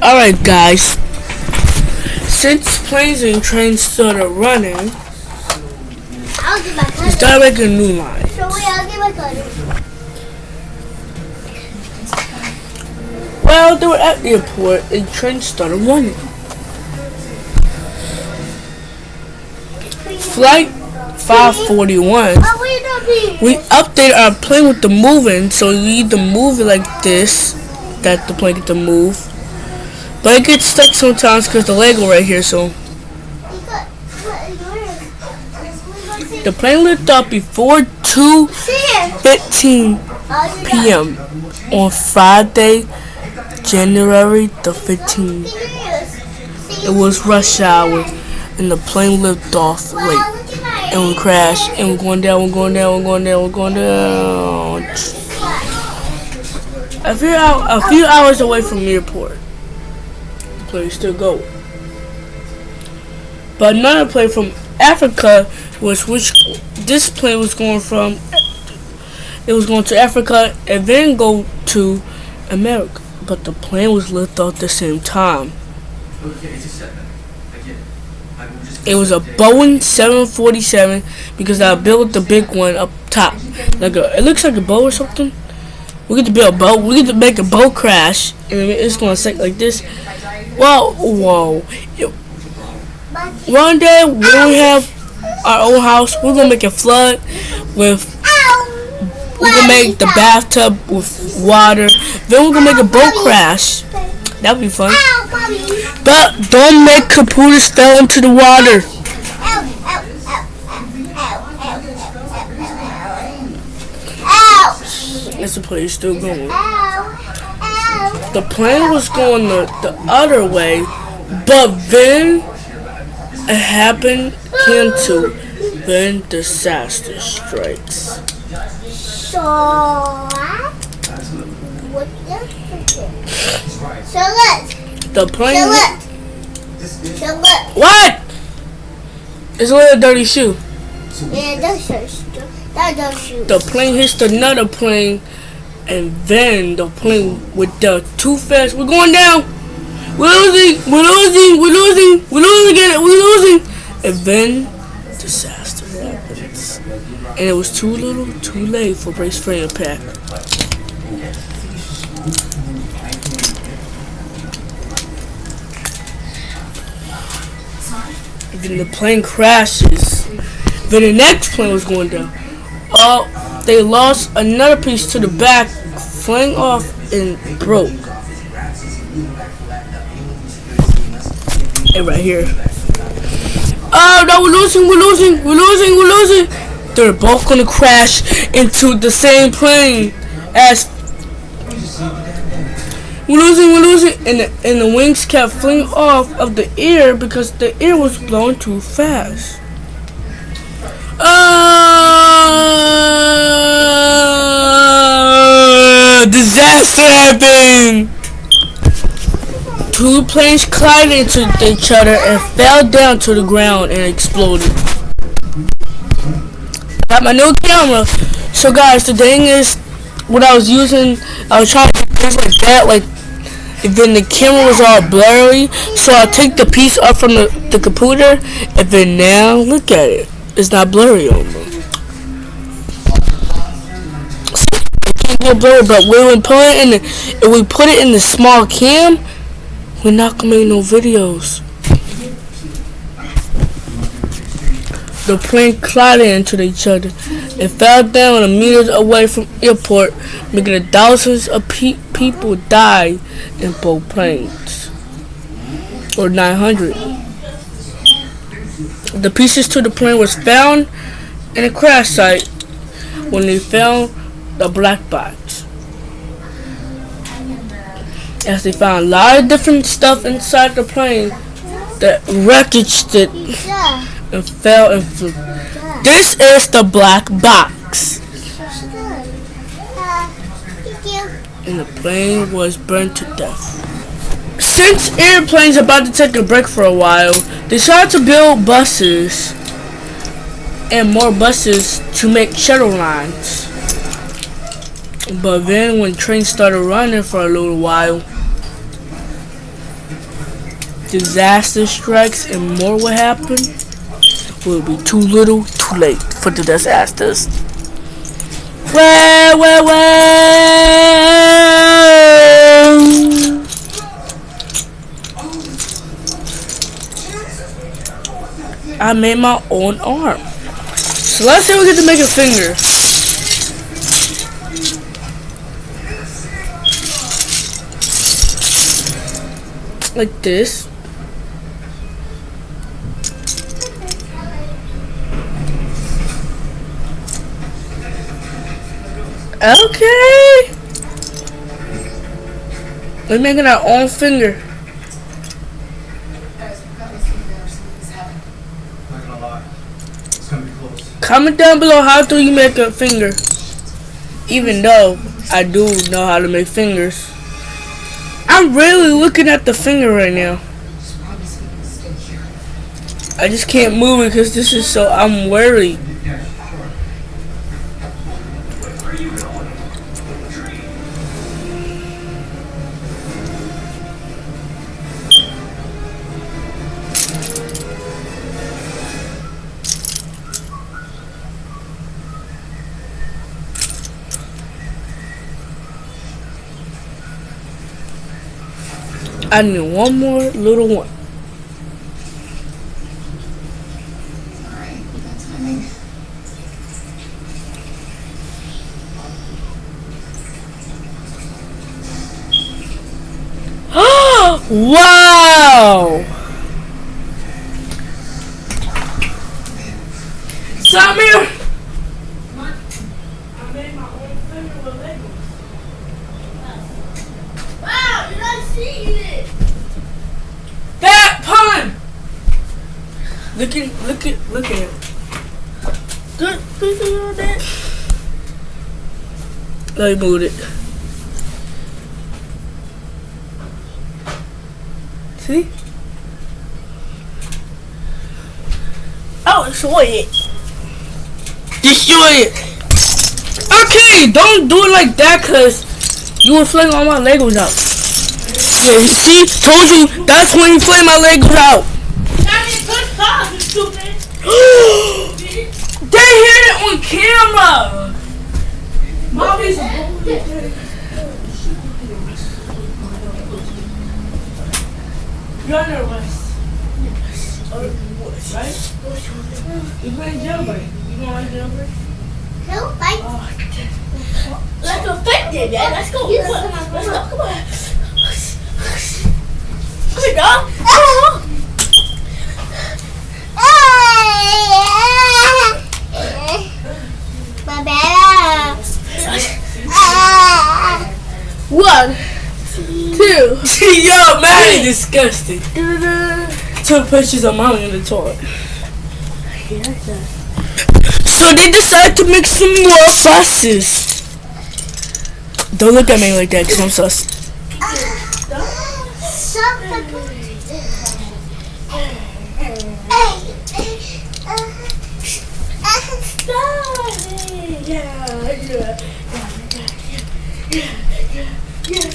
Alright guys, since planes and trains started running, we started making a new line. Well, they were at the airport and trains started running. Flight 541, we updated our plane with the moving, so you need to move it like this, that the plane get to move. But it gets stuck sometimes because the Lego right here, so the plane lifted up before 2:15 p.m. on Friday, January the 15th. It was rush hour, and the plane lifted off late, and we crashed, and we're going down, we're going down, we're going down, we're going down. A few hours away from the airport. Plane still go. But another plane from Africa was this plane was going from. It was going to Africa and then go to America. But the plane was lifted off at the same time. It was a Boeing 747 because I built the big one up top. It looks like a boat or something. We get to build a boat. We get to make a boat crash, and it's going to sink like this. Whoa. One day, when we have our own house, we're going to make a flood we're going to make the bathtub with water. Then we're going to make a boat crash. That'll be fun. But don't make computers fall into the water. That's the place still going. The plane was going the other way, but then it happened to then disaster strikes. So look. The plane. So look. What? It's a little dirty shoe. Yeah, that's shoe. The plane hits another plane, and then the plane with the too fast. We're going down. We're losing again. And then disaster happens, and it was too little, too late for brace frame impact. And then the plane crashes. Then the next plane was going down. They lost another piece to the back, flying off and broke. And right here. Oh no, we're losing. They're both gonna crash into the same plane as we're losing, and the wings kept flying off of the air because the air was blowing too fast. Disaster happened. Two planes collided into each other and fell down to the ground and exploded. Got my new camera. So guys, the thing is, what I was using, I was trying to do things like that, and then the camera was all blurry. So I took the piece up from the computer, and then now look at it. It's not blurry anymore. It's not blurry, but when we put it in the small cam, we're not gonna make no videos. The plane collided into each other. It fell down a meters away from airport, making thousands of people die in both planes, or 900. The pieces to the plane was found in a crash site when they found the black box. As they found a lot of different stuff inside the plane that wreckaged it and fell and flew. This is the black box. And the plane was burned to death. Since airplanes are about to take a break for a while, they decided to build buses and more buses to make shuttle lines. But then when trains started running for a little while, disaster strikes and more will happen, will be too little, too late for the disasters. Well. I made my own arm. So let's say we get to make a finger. Like this. Okay. We're making our own finger. Comment down below how do you make a finger. Even though I do know how to make fingers. I'm really looking at the finger right now. I just can't move it because this is so, I'm worried. I need one more little one. Wow! Samir! I made my own finger with Legos. Wow, you're not seeing it. That pun! Look at it. Good, please do that. Let me move it. See? Oh, destroy it. Destroy it. Okay, don't do it like that, cause you will flame all my Legos out. Yeah, see, told you that's when you flame my Legos out. They hear it on camera. Mommy's you're under arrest. Right? You're playing jailbreak. You gonna run jailbreak? No, fight. Let's go fight it, man. Let's go. Yes, Come on. come on. Let's go. Come on. Come here, dog. Oh. My bad. 1, 2. Yo, man, is disgusting. Took pictures of mommy in the toilet. So they decided to make some more buses. Don't look at me like that, cause I'm sus.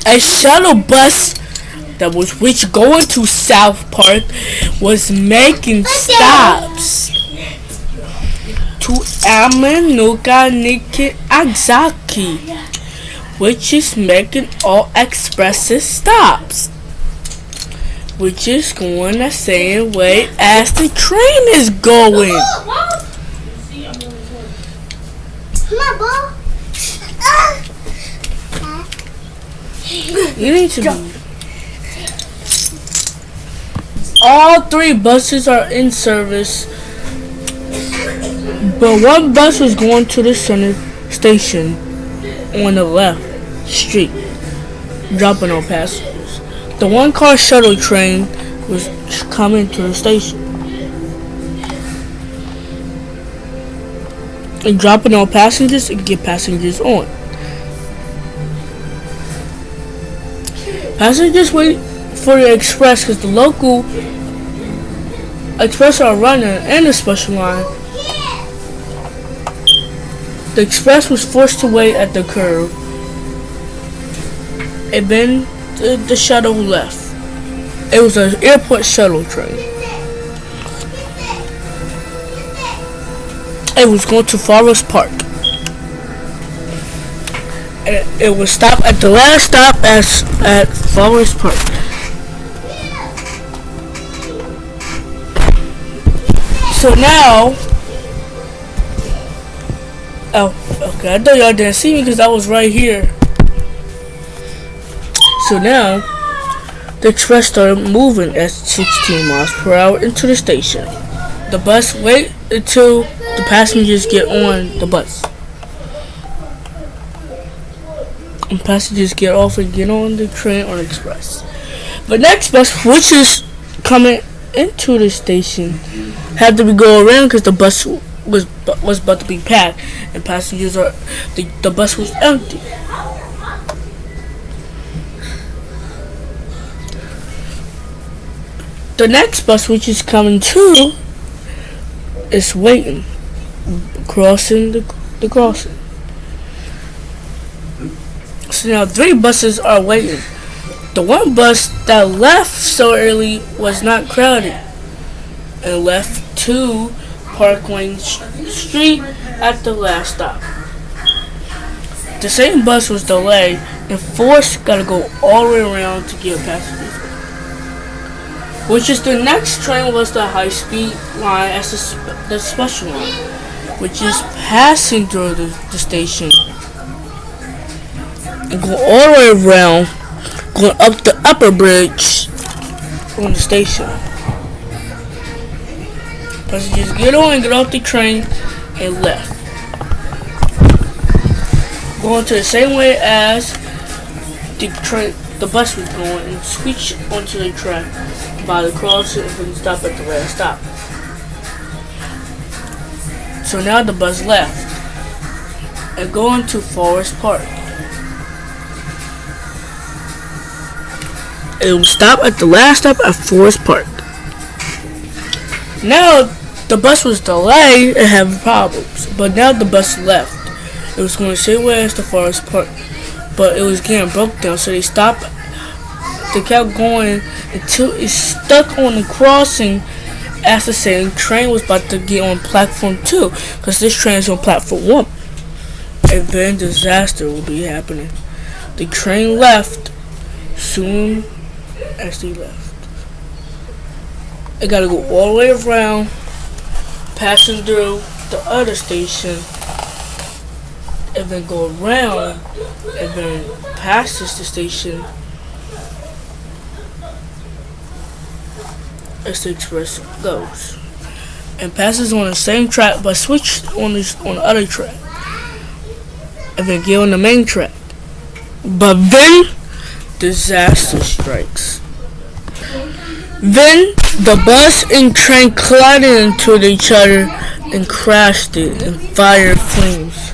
A shuttle bus that was going to South Park was making stops to Amanuka Nikiazaki, which is making all expressive stops, which is going the same way as the train is going. Come on, ball. You need to. All 3 buses are in service, but one bus was going to the center station on the left street, dropping off passengers. The 1-car shuttle train was coming to the station and dropping off passengers and get passengers on. Passengers wait for the express because the local express are running and the special line. The express was forced to wait at the curb, and then the shuttle left. It was an airport shuttle train. It was going to Forest Park. And it would stop at the last stop at Forest Park. So now, okay, I thought y'all didn't see me because I was right here. So now, the truck started moving at 16 miles per hour into the station. The bus wait until the passengers get on the bus. And passengers get off and get on the train or express. The next bus, which is coming into the station, had to be go around because the bus was about to be packed and passengers the bus was empty. The next bus, which is coming too, is waiting, crossing the crossing. So now 3 buses are waiting. The one bus that left so early was not crowded and left to Parkway Street at the last stop. The same bus was delayed and forced gotta go all the way around to get passengers. Which is the next train was the high-speed line as the special line, which is passing through the station and go all the way around, going up the upper bridge on the station. Passengers get on and get off the train and left. Going to the same way as the bus was going and switch onto the track by the crossing and then stop at the last stop. So now the bus left and going to Forest Park. It will stop at the last stop at Forest Park. Now the bus was delayed and having problems, but now the bus left. It was going the same way as the Forest Park, but it was getting broke down, so they stopped. They kept going until it stuck on the crossing as the same train was about to get on platform 2, because this train is on platform 1. And then disaster will be happening. The train left soon as they left. It gotta go all the way around, passing through the other station, and then go around, and then passes the station as the express goes, and passes on the same track but switched on the other track, and then get on the main track. But then disaster strikes. Then the bus and train collided into each other and crashed it and fired flames.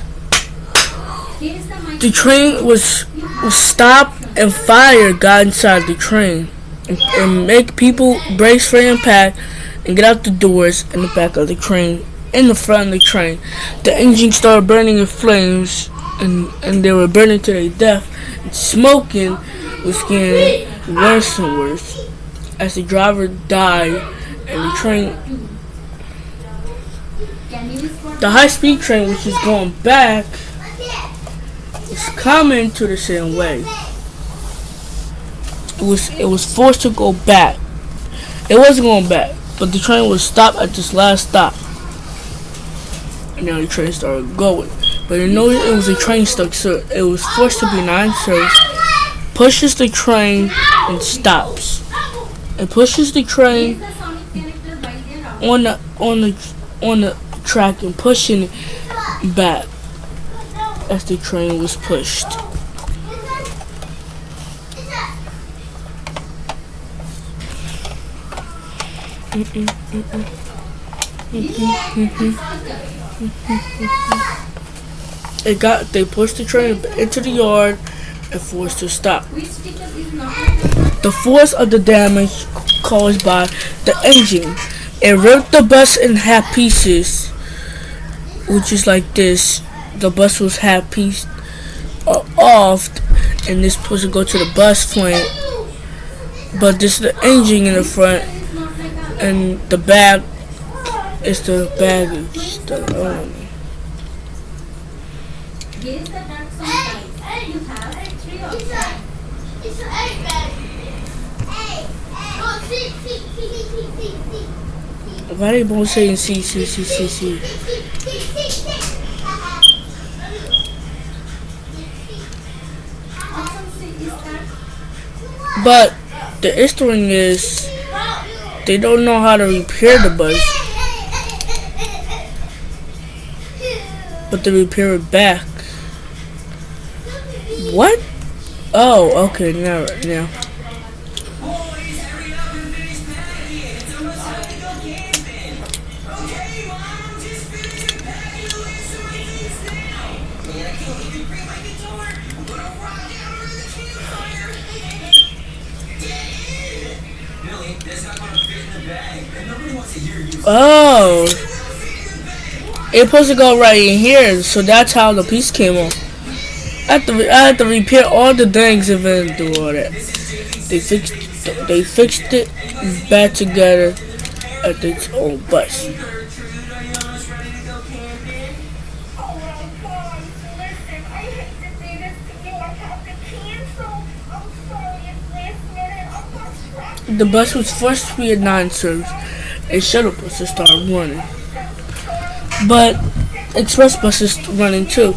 The train was stopped and fire got inside the train and make people brace for impact and get out the doors in the back of the train, in the front of the train. The engine started burning in flames and they were burning to their death. And smoking was getting worse and worse as the driver died and the train, the high-speed train, which is going back, was coming to the same way. It was forced to go back. It wasn't going back, but the train was stopped at this last stop. And now the train started going. But it was a train stuck, so it was forced to be 9 service. Pushes the train and stops. It pushes the train on the track and pushing it back as the train was pushed. They pushed the train into the yard and forced to stop. The force of the damage caused by the engine, it ripped the bus in half pieces, which is like this. The bus was half pieced off, and this supposed to go to the bus plant, But this is the engine in the front, and the back is the baggage. It's an egg bag. Hey, oh, see. Why they both saying C? But the thing is, they don't know how to repair the bus, but they repair it back. What? Oh, okay, now. Oh, it's supposed to go right in here, so that's how the piece came off. I had to repair all the things and then do all that. They fixed it back together at its own bus. The bus was first to be a non-service. A shuttle bus to start running, but express buses running too.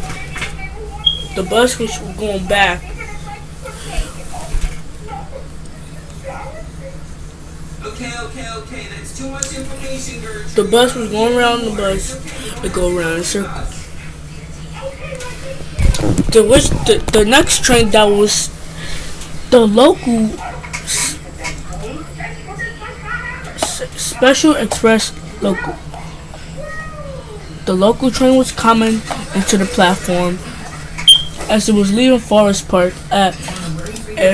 The bus was going back. Okay. That's too much information, Gertrude. The bus was going around the bus. It go around in a circle. The next train that was the local Special Express local. The local train was coming into the platform as it was leaving Forest Park and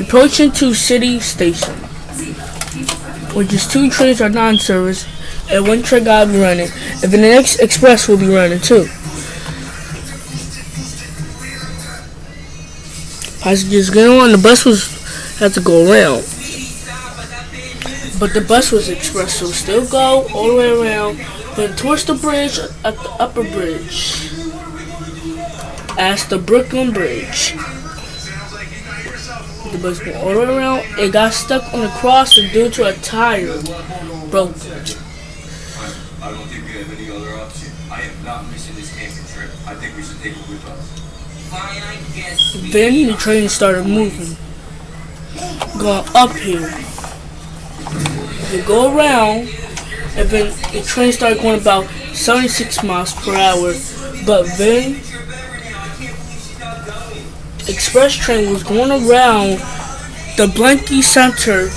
approaching to City Station, which is 2 trains are non-service and 1 train gotta be running, and then the next express will be running too. Passengers get on. The bus had to go around. But the bus was express, so still go all the way around, then towards the bridge at the upper bridge. As the Brooklyn Bridge. The bus went all the way around. It got stuck on the crossing due to a tire broke. I don't think we have any other option. I am not missing this camping trip. I think we should take it with us. Fine, I guess. Then the train started moving, going uphill. You go around, and then the train started going about 76 miles per hour. But then, express train was going around the Blanky Center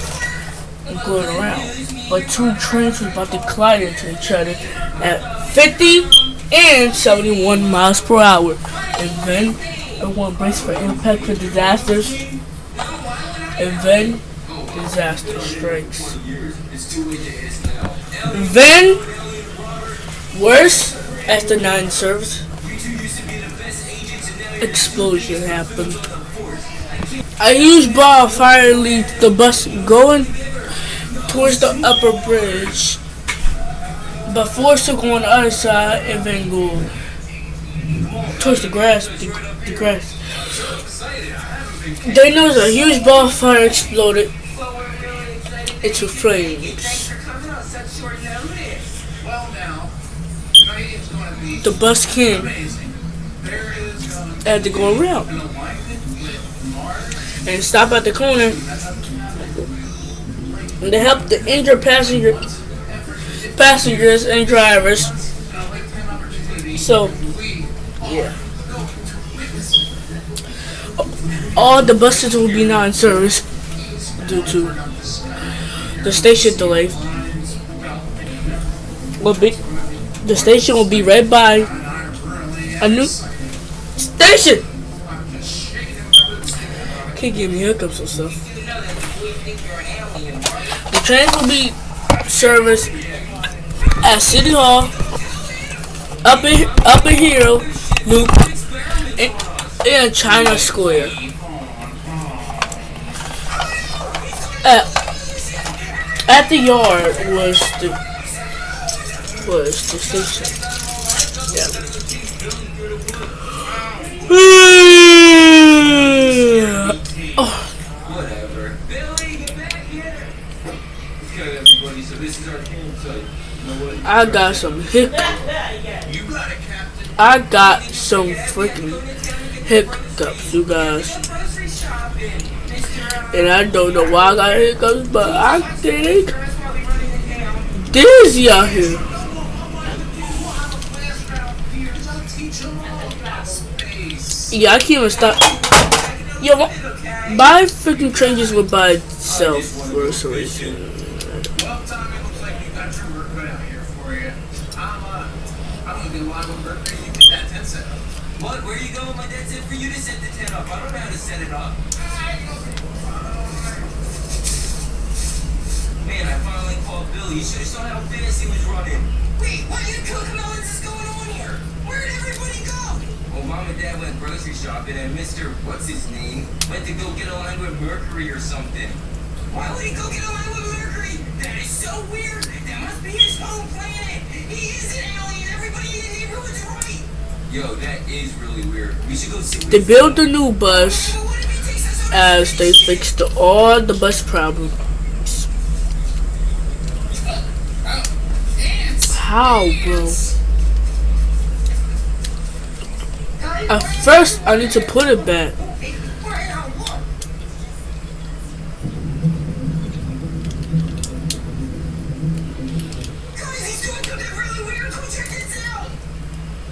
and going around. But 2 trains were about to collide into each other at 50 and 71 miles per hour. And then, everyone braced for impact for disasters. And then, disaster strikes. Then, worse, as the 9 service, explosion happened. A huge ball of fire leads the bus going towards the upper bridge, but forced to go on the other side and then go towards the grass. The grass. They noticed a huge ball of fire exploded into flames. The bus came and had to go around and stop at the corner and to help the injured passengers and drivers. So, yeah. All the buses will be non-service due to the station delay. The station will be right by a new station. Can't give me hiccups and stuff. The trains will be serviced at City Hall, Upper Hill Loop, and China Square. At the yard was the station. Yeah. Oh, Whatever. Billy, get back here. Okay, everybody. So this is our campsite. You know what? I got some You got it, Captain. I got some freaking hiccups, you guys. Grocery shopping. And I don't know why I got hiccups, but I think dizzy out here. Yeah, I can't even stop. Yo, my freaking train just went by itself for some reason. Well, Tommy, looks like you got your work cut out here for you. I'm gonna get along with Mercury. You get that tent set up. What? Where you going? My dad said for you to set the tent up. I don't know how to set it up. Man, I finally called Billy. You should have saw how fast he was running. Wait, what cocomelons is going on here? Where did everybody go? Well, Mom and Dad went grocery shopping, and Mr. What's his name went to go get a line with Mercury or something. Why would he go get a line with Mercury? That is so weird. That must be his home planet. He is an alien. Everybody in the neighborhood's right. Yo, that is really weird. We should go see. They built a new bus as they fixed all the bus problems. How, bro? At first, I need to put it back.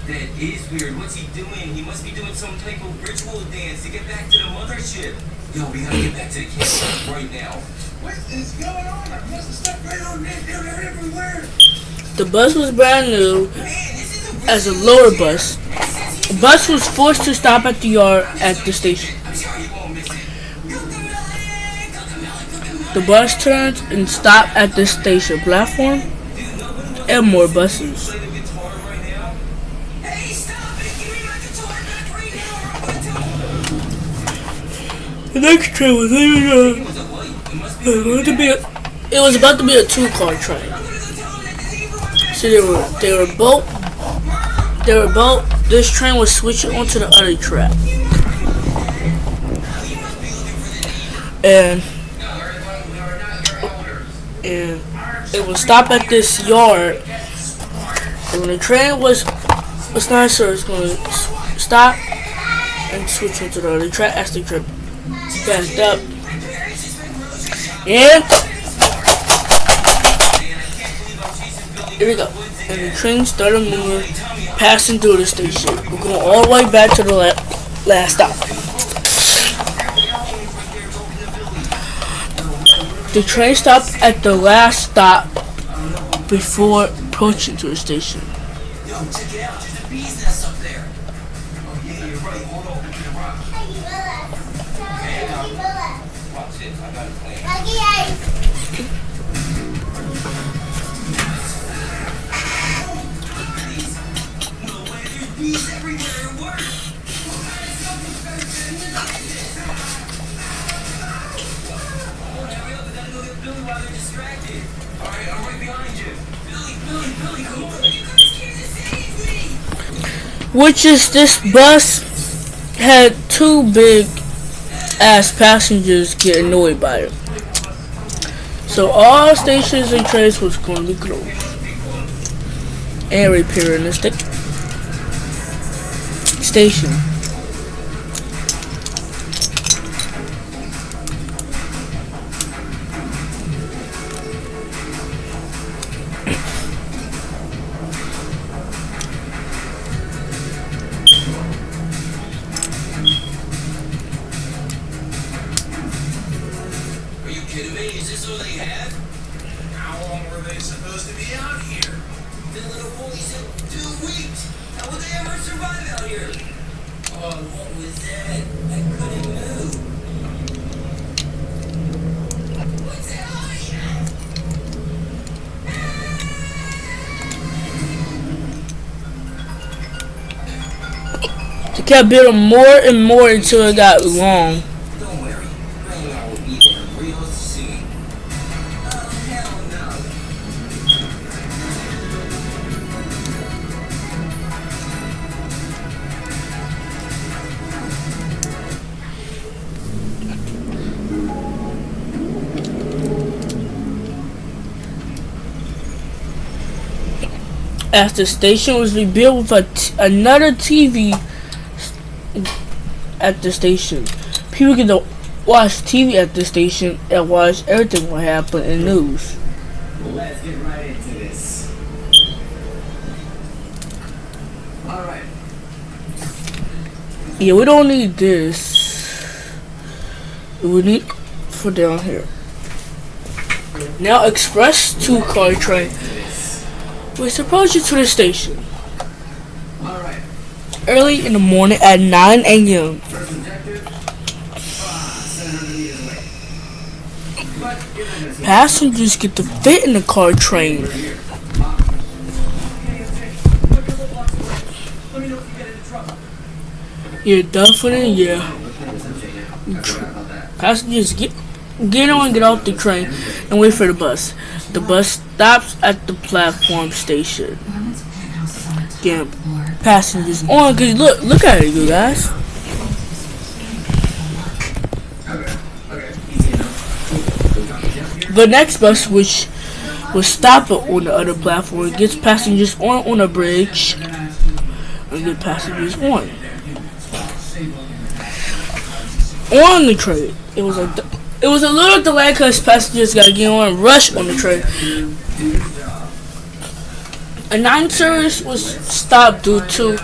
That is weird. What's he doing? He must be doing some type of ritual dance to get back to the mothership. Yo, we gotta get back to the campsite right now. What is going on? I must have stepped right on that. They're everywhere. The bus was brand new as a lower bus. The bus was forced to stop at the yard at the station. The bus turned and stopped at the station platform and more buses. The next train was it was about to be a 2-car train. So they were both. This train was switching onto the other track, and it would stop at this yard. And when the train was not sure it's going to stop and switch onto the other track as the train backed up. And here we go. And the train started moving, passing through the station. We're going all the way back to the last stop. The train stopped at the last stop before approaching to the station. Yo, check it out. There's a bee's nest up there. Oh, yeah, you're right. Hold on. Look at the rock. Watch it. I got a plan. No way. There's bees everywhere. It works. Hurry up. We gotta go get Billy while they're distracted. All right, I'm right behind you. Billy, come on. You guys can't save me. Which is this bus had 2 big ass passengers get annoyed by it. So all stations and trains was going to be closed and repairing the station. Are you kidding me? Is this all they had? How long were they supposed to be out here? The little boy said 2 weeks. How would they ever survive out here? Oh, what was that? I couldn't move. What's that? They kept building more and more until it got long. Don't worry. Grandma will be there real soon. Oh, hell as the station was rebuilt with another TV at the station. People get to watch TV at the station and watch everything what happened in news. Let's get right into this. Alright. Yeah, we don't need this. We need for down here. Now Express 2 car train. We suppose you to the station. Alright. Early in the morning at 9 a.m. First objective. 700 meters away. But given this Passengers get to fit in the car train. here. Okay. Look a little blocks away. Let me know if you get into trouble. Yeah, definitely, yeah. I forgot about that. Passengers get on and get off the train and wait for the bus. The bus stops at the platform station. Get passengers on, cause look at it, you guys. Okay. Easy enough. The next bus, which will stop on the other platform, gets passengers on a bridge and get passengers on the train. It was a little delay because passengers got to get on and rush on the train. A 9 service was stopped due to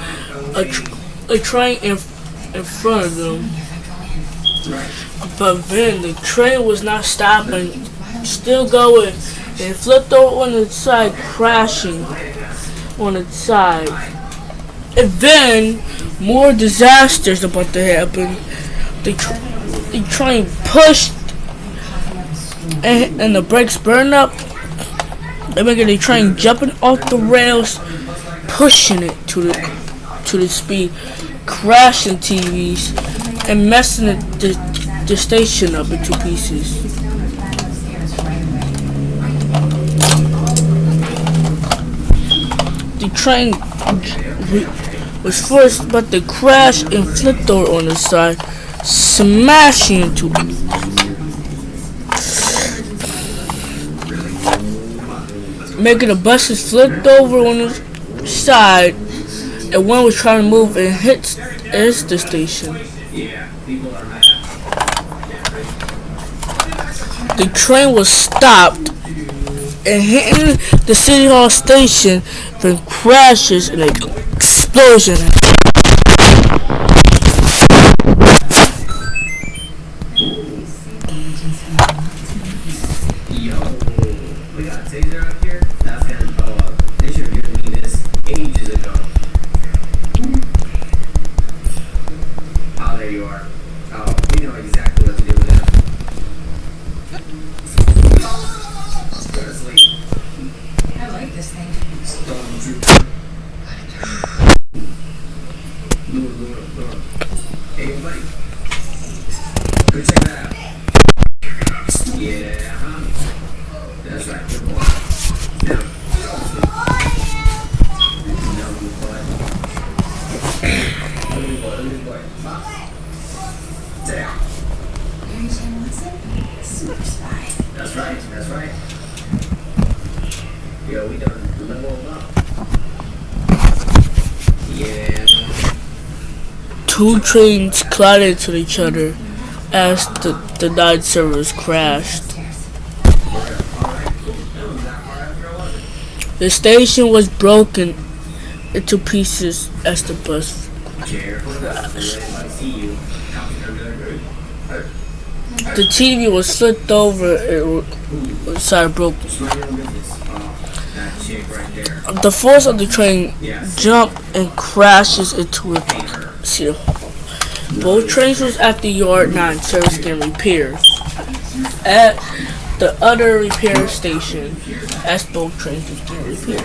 a train in front of them. But then the train was not stopping, still going, and flipped over on the side, crashing on the side. And then more disasters about to happen. The train pushed, and the brakes burned up. They making the train jumping off the rails, pushing it to the speed, crashing TVs, and messing the station up into pieces. The train was forced but to crash and flipped over on the side, smashing into it. Making the buses flipped over on the side, and one was trying to move and hits the station. The train was stopped and hitting the City Hall station, then crashes in an explosion. We got a taser up here? That's gonna blow up. They should have given me this ages ago. Oh, there you are. Oh, we know exactly what to do with him. Go to sleep. I like this thing. Stormtrooper. Lure. Hey, buddy. Go check that out. Yeah, huh? That's right, good boy. Now, good boy. Sit down. Mary Jane Watson, super spy. That's right. Yo, we done level up. Yeah. Two trains collided into each other as the 9 servers crashed. The station was broken into pieces as the bus crashed. The TV was flipped over and started broken. The force of the train jumped and crashes into a seal. Both trains was at the Yard 9 service getting repairs at the other repair station as both trains was getting repaired.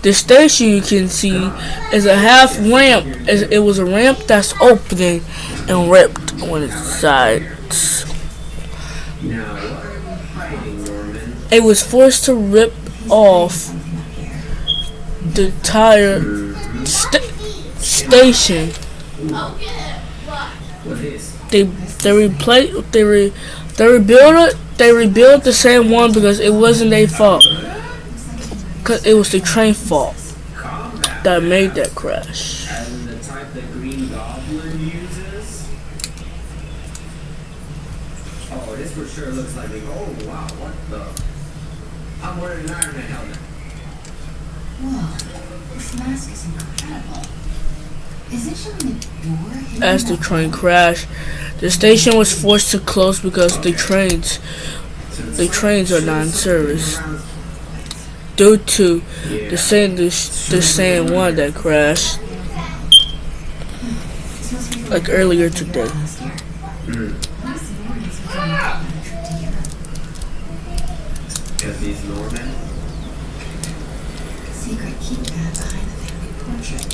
The station you can see is a half ramp. It was a ramp that's opening and ripped on its sides. It was forced to rip off the entire station. They rebuilt the same one because it wasn't their fault. Cause it was the train fault Combat that made that crash. and the type that Green Goblin uses. Oh, this for sure looks like oh wow, what the? I'm wearing an Iron Man helmet. Whoa, this mask is incredible. Is it showing a door hidden As in the that train wall? crashed, the station was forced to close because the trains are not in service due to the same one that crashed This must be the like one earlier we today. last year. What is the Normans who came back on a trip to Europe? Because he's Norman. Secret keypad behind the family portrait.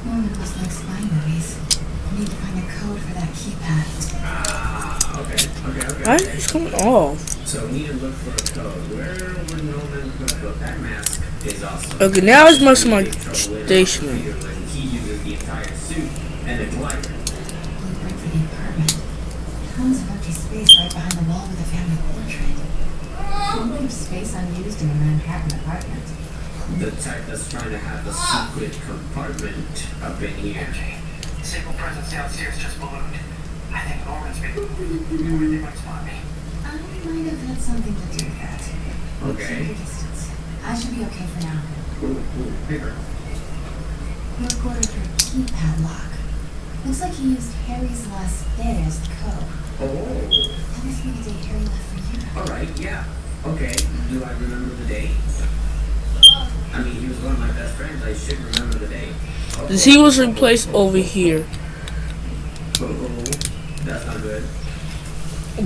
Norman must like spy movies. I need to find a code for that keypad. Ah, okay. Why is this coming off? So we need to look for a code. Where would Norman put that mask? Is awesome. Okay, now it's most of my Trouble is, stationery. when he uses the entire suit and the glider. Blueprint for the apartment. Tons of empty space right behind the wall with the family portrait. Who leaves space unused in a Manhattan apartment? The type that's trying to have a secret compartment up in here. Signal presence downstairs just ballooned. I think Norman's been. They might spot me. I might have had something to do with that. Okay. Keep your distance. I should be okay for now. Ooh, paper. He recorded her keypad lock. Looks like he used Harry's last day as the code. Oh, That must be the day Harry left for Europe. alright, yeah. Okay, do I remember the date? I mean, he was one of my best friends. I should remember the date. This he was replaced over here. Oh, that's not good.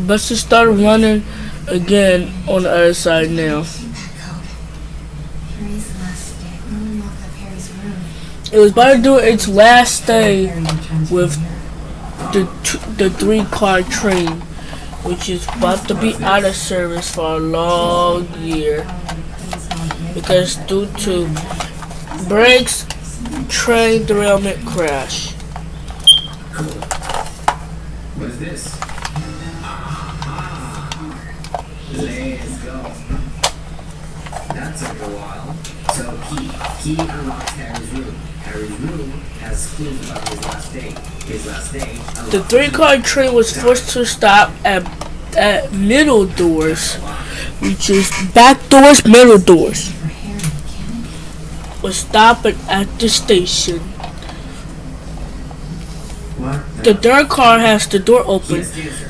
But to start running again on the other side now. Keypad code. Harry's last day. No one locked up Harry's room. It was about to do its last day Harry returns with from Europe. the 3-car train, which is about to be out of service for a long year because due to brakes, train derailment crash. What is this? Aha! Let's go. That took a while. So key unlocks Harry's room. Harry's room has clues about his last day. His last day. The 3-car train was forced to stop at middle doors, which is back doors, middle doors. For Harry, can it? Was stopping at the station. What? The third car has the door open,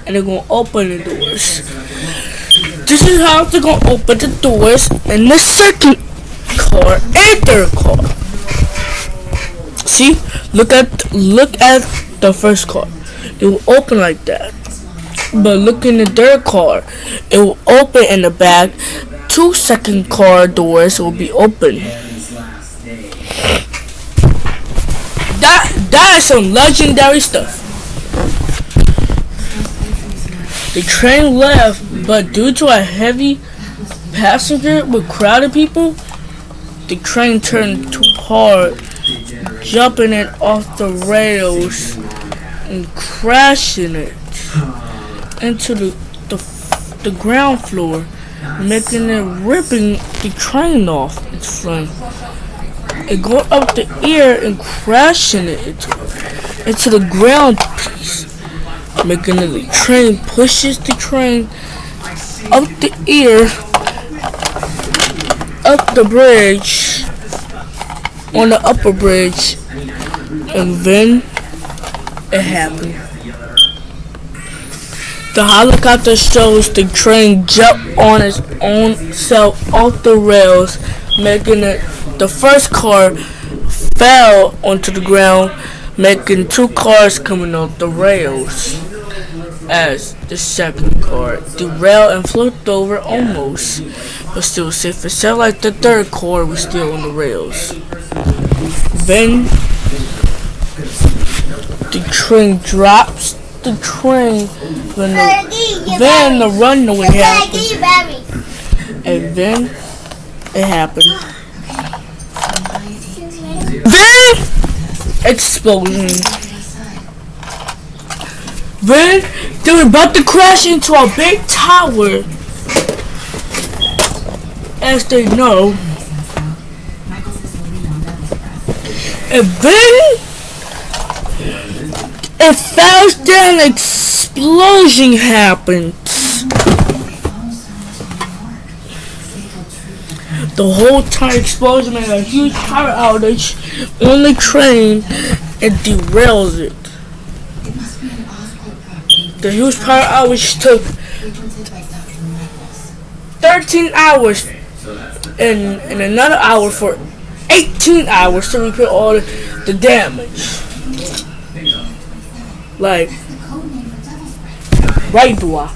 and they're gonna open the doors. This is how they're gonna open the doors in the second car and third car. See, look at the first car. It will open like that. But look in the third car, it will open in the back. 2 second car doors will be open. Harry's last day. That is some legendary stuff. The train left, but due to a heavy passenger with crowded people, the train turned too hard, jumping it off the rails and crashing it into the ground floor, making it ripping the train off its front. It going up the air and crashing it into the ground piece, making the train pushes the train up the air, up the bridge, on the upper bridge, and then it happened. The helicopter shows the train jump on its own self off the rails, making it the first car fell onto the ground, making 2 cars coming off the rails. As the second car derailed and flipped over almost, but still safe and sound like the third car was still on the rails. Then the train drops the train, then the runaway happened, and then it happened. Then explosion. Then they were about to crash into a big tower. As they know, And then a fast damn explosion happened. The whole entire explosion made a huge power outage on the train and derails it. It must be an Oscorp property. The huge power outage took Frequented by Dr. Michaels. 13 hours and another hour for 18 hours to repair all the damage. Like, The code name for Devil Spray. right, boy.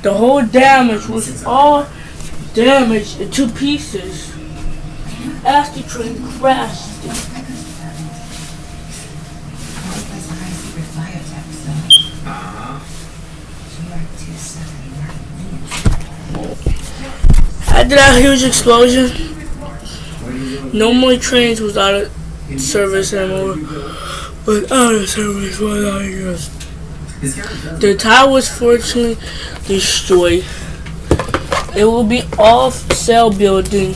The whole damage was all damaged in 2 pieces as the train crashed. Records department. Probably place a high secret biotech zone. GR27 After that huge explosion, no more trains was out of service anymore. Was out of service for 9 years. The tower was fortunately destroyed. It will be off-sale building.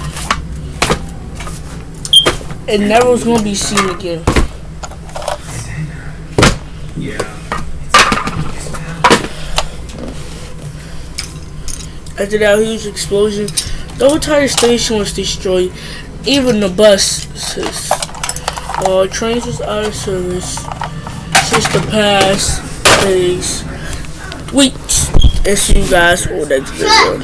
It never was going to be seen again. After that huge explosion, the whole entire station was destroyed. Even the buses. All trains was out of service since the past days, weeks. And see you guys on the next video.